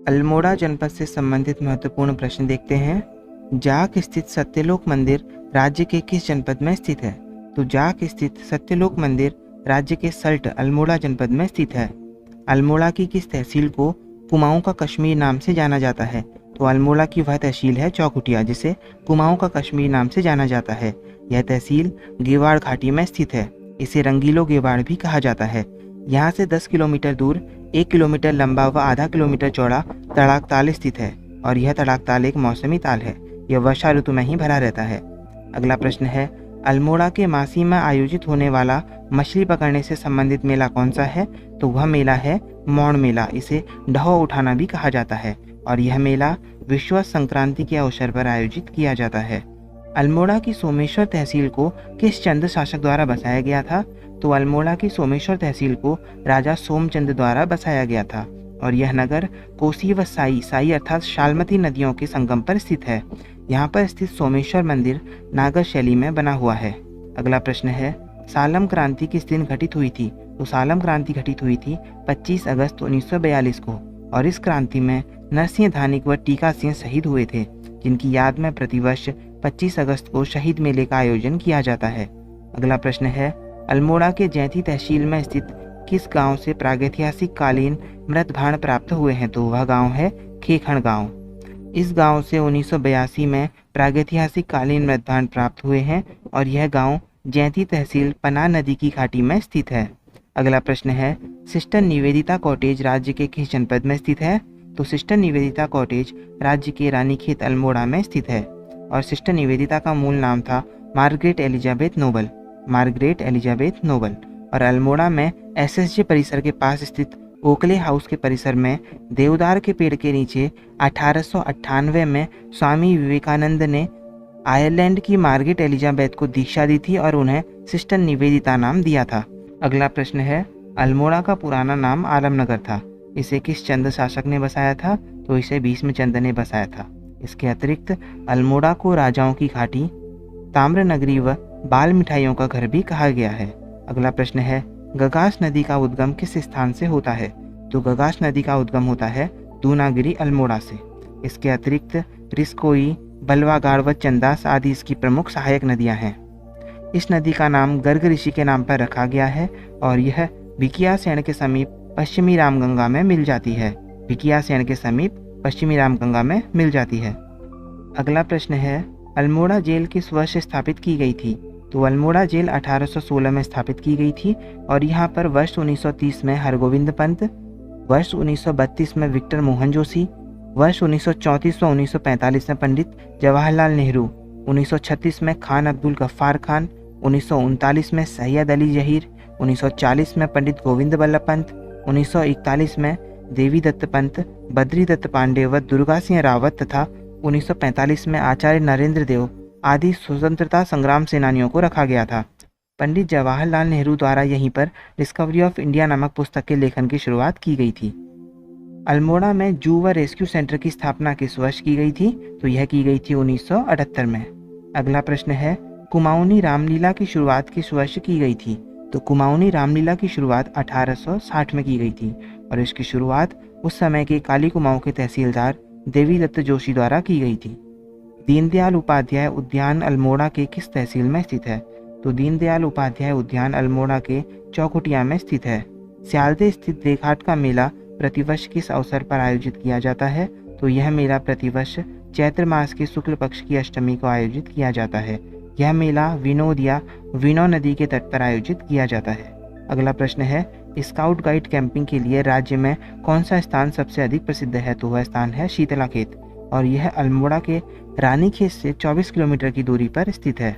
अल्मोड़ा जनपद से संबंधित महत्वपूर्ण प्रश्न देखते हैं। जाख स्थित सत्यलोक मंदिर राज्य के किस जनपद में स्थित है? तो जाख स्थित सत्यलोक मंदिर राज्य के सल्ट अल्मोड़ा जनपद में स्थित है। अल्मोड़ा की किस तहसील को कुमाऊं का कश्मीर नाम से जाना जाता है? तो अल्मोड़ा की वह तहसील है चौखुटिया, जिसे कुमाऊं का कश्मीर नाम से जाना जाता है। यह तहसील गेवाड़ घाटी में स्थित है। इसे रंगीलो गेवाड़ भी कहा जाता है। यहाँ से 10 किलोमीटर दूर 1 किलोमीटर लंबा व आधा किलोमीटर चौड़ा तड़ाक ताल स्थित है और यह तड़ाक ताल एक मौसमी ताल है। यह वर्षा ऋतु में ही भरा रहता है। अगला प्रश्न है, अल्मोड़ा के मासी में आयोजित होने वाला मछली पकड़ने से संबंधित मेला कौन सा है? तो वह मेला है मौण मेला। इसे ढहो उठाना भी कहा जाता है और यह मेला विश्व संक्रांति के अवसर पर आयोजित किया जाता है। अल्मोड़ा की सोमेश्वर तहसील को किस चंद शासक द्वारा बसाया गया था? तो अल्मोड़ा की सोमेश्वर तहसील को राजा सोमचंद द्वारा बसाया गया था और यह नगर कोसी व साई अर्थात शालमती नदियों के संगम पर स्थित है। यहाँ पर स्थित सोमेश्वर मंदिर नागर शैली में बना हुआ है। अगला प्रश्न है, सालम क्रांति किस दिन घटित हुई थी? तो सालम क्रांति घटित हुई थी 25 अगस्त 1942 को और इस क्रांति में नरसिंह धानिक व टीका सिंह शहीद हुए थे, जिनकी याद में प्रतिवर्ष 25 अगस्त को शहीद मेले का आयोजन किया जाता है। अगला प्रश्न है, अल्मोड़ा के जैंती तहसील में स्थित किस गांव से प्रागैतिहासिक कालीन मृत भांड प्राप्त हुए हैं? तो वह गांव है खेखण गांव। इस गांव से 1982 में प्रागैतिहासिक कालीन मृत भांड प्राप्त हुए हैं और यह गांव जैंती तहसील पनाह नदी की घाटी में स्थित है। अगला प्रश्न है, सिस्टर निवेदिता कॉटेज राज्य के किस जनपद में स्थित है? तो सिस्टर निवेदिता कॉटेज राज्य के रानीखेत अल्मोड़ा में स्थित है और सिस्टर निवेदिता का मूल नाम था मार्गरेट एलिजाबेथ नोबल और अल्मोड़ा में एसएसजे परिसर के पास स्थित ओकले हाउस के परिसर में देवदार के पेड़ के नीचे 1898 में स्वामी विवेकानंद ने आयरलैंड की मार्गरेट एलिजाबेथ को दीक्षा दी थी और उन्हें सिस्टर निवेदिता नाम दिया था। अगला प्रश्न है, अल्मोड़ा का पुराना नाम आलमनगर था। इसे किस चंद शासक ने बसाया था? तो इसे भीष्मचंद ने बसाया था। इसके अतिरिक्त अल्मोड़ा को राजाओं की घाटी, ताम्र नगरी व बाल मिठाइयों का घर भी कहा गया है। अगला प्रश्न है, गगास नदी का उद्गम किस स्थान से होता है? तो गगास नदी का उद्गम होता है दूनागिरी अल्मोड़ा से। इसके अतिरिक्त रिस्कोई, बलवागाड़ व चंदास आदि इसकी प्रमुख सहायक नदियां हैं। इस नदी का नाम गर्ग ऋषि के नाम पर रखा गया है और यह भिकियासैंण के समीप पश्चिमी रामगंगा में मिल जाती है। भिकियासैंण के समीप पश्चिमी रामगंगा में मिल जाती है। अगला प्रश्न है, अल्मोड़ा जेल किस वर्ष स्थापित की गई थी? तो अल्मोड़ा जेल 1816 में स्थापित की गई थी और यहाँ पर वर्ष 1930 में हरगोविंद पंत, वर्ष 1932 में विक्टर मोहन जोशी, वर्ष 1934 व 1945 में पंडित जवाहरलाल नेहरू, 1936 में खान अब्दुल गफ्फार खान, 1939 में सैयद अली जहीर, 1940 में पंडित गोविंद बल्लभ पंत, 1941 में देवी दत्त पंत, बद्री दत्त पांडे व दुर्गा सिंह रावत तथा 1945 में आचार्य नरेंद्र देव आदि स्वतंत्रता संग्राम सेनानियों को रखा गया था। पंडित जवाहरलाल नेहरू द्वारा यहीं पर डिस्कवरी ऑफ इंडिया नामक पुस्तक के लेखन की शुरुआत की गई थी। अल्मोड़ा में जू व रेस्क्यू सेंटर की स्थापना किस वर्ष की गई थी? तो यह की गई थी 1978 में। अगला प्रश्न है, कुमाऊनी रामलीला की शुरुआत किस वर्ष की गई थी? तो कुमाऊनी रामलीला की शुरुआत 1860 में की गई थी और इसकी शुरुआत उस समय के काली कुमाऊं के तहसीलदार देवी दत्त जोशी द्वारा की गई थी। दीनदयाल उपाध्याय उद्यान अल्मोड़ा के किस तहसील में स्थित है? तो दीनदयाल उपाध्याय उद्यान अल्मोड़ा के चौखुटिया में स्थित है। स्यालदे स्थित देवघाट का मेला प्रतिवर्ष किस अवसर पर आयोजित किया जाता है? तो यह मेला प्रतिवर्ष चैत्र मास के शुक्ल पक्ष की अष्टमी को आयोजित किया जाता है। यह मेला विनोद या विनो नदी के तट पर आयोजित किया जाता है। अगला प्रश्न है, स्काउट गाइड कैंपिंग के लिए राज्य में कौन सा स्थान सबसे अधिक प्रसिद्ध है? तो वह स्थान है शीतलाखेत और यह अल्मोड़ा के रानीखेत से 24 किलोमीटर की दूरी पर स्थित है।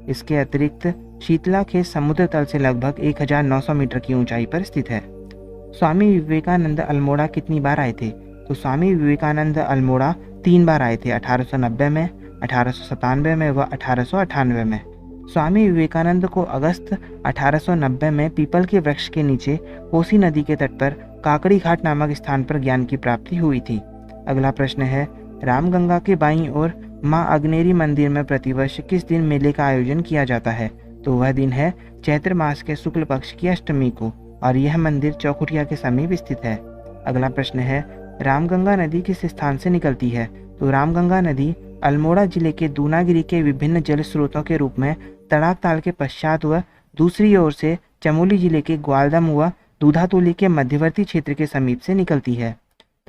इसके अतिरिक्त शीतलाखेत समुद्र तल से लगभग 1900 मीटर की ऊंचाई पर स्थित है। स्वामी विवेकानंद अल्मोड़ा कितनी बार आए थे? तो स्वामी विवेकानंद अल्मोड़ा 3 बार आए थे, 1890 में, 1897 में व 1898 में। स्वामी विवेकानंद को अगस्त 1890 में पीपल के वृक्ष के नीचे कोसी नदी के तट पर काकड़ी घाट नामक स्थान पर ज्ञान की प्राप्ति हुई थी। अगला प्रश्न है, रामगंगा के बाईं ओर मां अग्नेरी मंदिर में प्रतिवर्ष किस दिन मेले का आयोजन किया जाता है? तो वह दिन है चैत्र मास के शुक्ल पक्ष की अष्टमी को और यह मंदिर चौखुटिया के समीप स्थित है। अगला प्रश्न है, रामगंगा नदी किस स्थान से निकलती है? तो रामगंगा नदी अल्मोड़ा जिले के दूनागिरी के विभिन्न जल स्रोतों के रूप में तड़ाक ताल के पश्चात व दूसरी ओर से चमोली जिले के ग्वालदम व दूधातोली के मध्यवर्ती क्षेत्र के समीप से निकलती है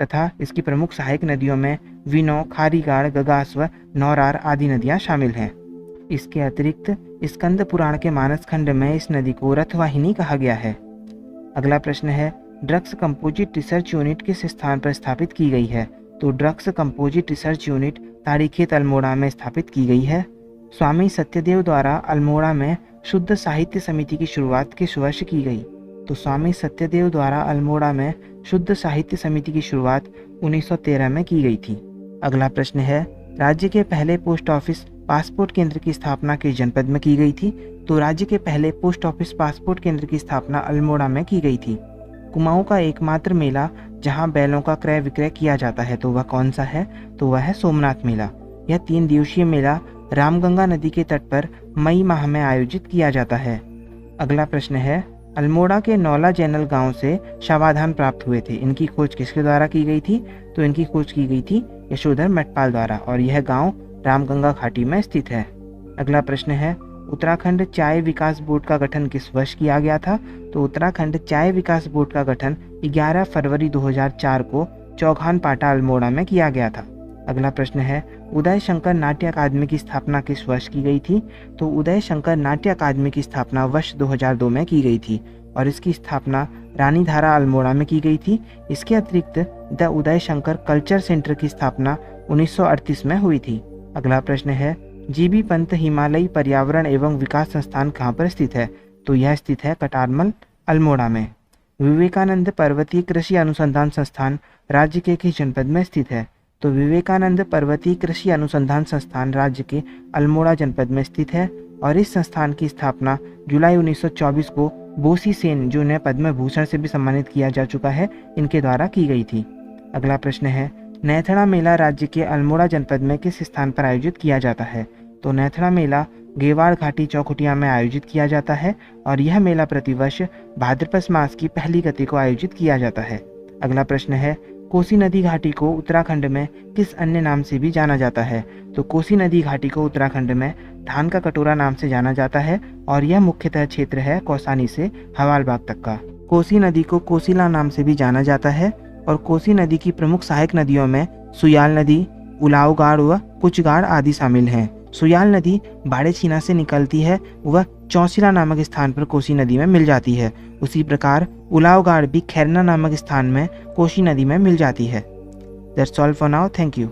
तथा इसकी प्रमुख सहायक नदियों में विनो, खारीगाड़, गगास व नौरार आदि नदियां शामिल हैं। इसके अतिरिक्त स्कंद पुराण के मानस खंड में इस नदी को रथवाहिनी कहा गया है। अगला प्रश्न है, ड्रग्स कंपोजिट रिसर्च यूनिट किस स्थान पर स्थापित की गई है? तो drugs composite research unit Tarikhet Almora में स्थापित की गई है। स्वामी सत्यदेव द्वारा अल्मोड़ा में शुद्ध साहित्य समिति की शुरुआत किस वर्ष की गई? तो स्वामी सत्यदेव द्वारा अल्मोड़ा में शुद्ध साहित्य समिति की शुरुआत 1913 में की गई थी। अगला प्रश्न है, राज्य के पहले पोस्ट ऑफिस पासपोर्ट केंद्र की स्थापना किस जनपद में की गई थी? तो राज्य के पहले पोस्ट ऑफिस पासपोर्ट केंद्र की स्थापना अल्मोड़ा में की गई थी। कुमाऊं का एकमात्र मेला जहां बैलों का क्रय विक्रय किया जाता है तो वह कौन सा है? तो वह है सोमनाथ मेला। यह 3 दिवसीय मेला रामगंगा नदी के तट पर मई माह में आयोजित किया जाता है। अगला प्रश्न है, अल्मोड़ा के नौला जैनल गांव से शवाधान प्राप्त हुए थे, इनकी खोज किसके द्वारा की गई थी? तो इनकी खोज की गई थी यशोधर मटपाल द्वारा और यह गांव रामगंगा घाटी में स्थित है। अगला प्रश्न है, उत्तराखंड चाय विकास बोर्ड का गठन किस वर्ष किया गया था? तो उत्तराखंड चाय विकास बोर्ड का गठन 11 फरवरी 2004 को चौखान पाटा अल्मोड़ा में किया गया था। अगला प्रश्न है, उदय शंकर नाट्य अकादमी की स्थापना किस वर्ष की गई थी? तो उदय शंकर नाट्य अकादमी की स्थापना वर्ष 2002 में की गई थी और इसकी स्थापना रानीधारा अल्मोड़ा में की गई थी। इसके अतिरिक्त the Uday Shankar culture centre की स्थापना 1938 में हुई थी। अगला प्रश्न है, जीबी पंत हिमालयी पर्यावरण एवं विकास संस्थान कहाँ पर स्थित है? तो यह स्थित है कटारमल अल्मोड़ा में। विवेकानंद पर्वतीय कृषि अनुसंधान संस्थान राज्य के किस जनपद में स्थित है? तो विवेकानंद पर्वतीय कृषि अनुसंधान संस्थान राज्य के अल्मोड़ा जनपद में स्थित है और इस संस्थान की स्थापना जुलाई 1924 को बोसी सेन, जो उन्हें पद्म भूषण से भी सम्मानित किया जा चुका है, इनके द्वारा की गई थी। अगला प्रश्न है, नैथड़ा मेला राज्य के अल्मोड़ा जनपद में किस स्थान पर आयोजित किया जाता है? तो नैथड़ा मेला गेवाड़ घाटी चौखुटिया में आयोजित किया जाता है और यह मेला प्रतिवर्ष भाद्रपद मास की पहली गति को आयोजित किया जाता है। अगला प्रश्न है, कोसी नदी घाटी को उत्तराखंड में किस अन्य नाम से भी जाना जाता है? तो कोसी नदी घाटी को उत्तराखंड में धान का कटोरा नाम से जाना जाता है और यह मुख्यतः क्षेत्र है कौसानी से हवालबाग तक का। कोसी नदी को कोसीला नाम से भी जाना जाता है और कोसी नदी की प्रमुख सहायक नदियों में सुयाल नदी, उलावगाड़ व कुचगाड़ आदि शामिल हैं। सुयाल नदी बाड़ेछीना से निकलती है, वह चौसिला नामक स्थान पर कोसी नदी में मिल जाती है। उसी प्रकार उलावगाड़ भी खैरना नामक स्थान में कोसी नदी में मिल जाती है। That's all for now, thank you.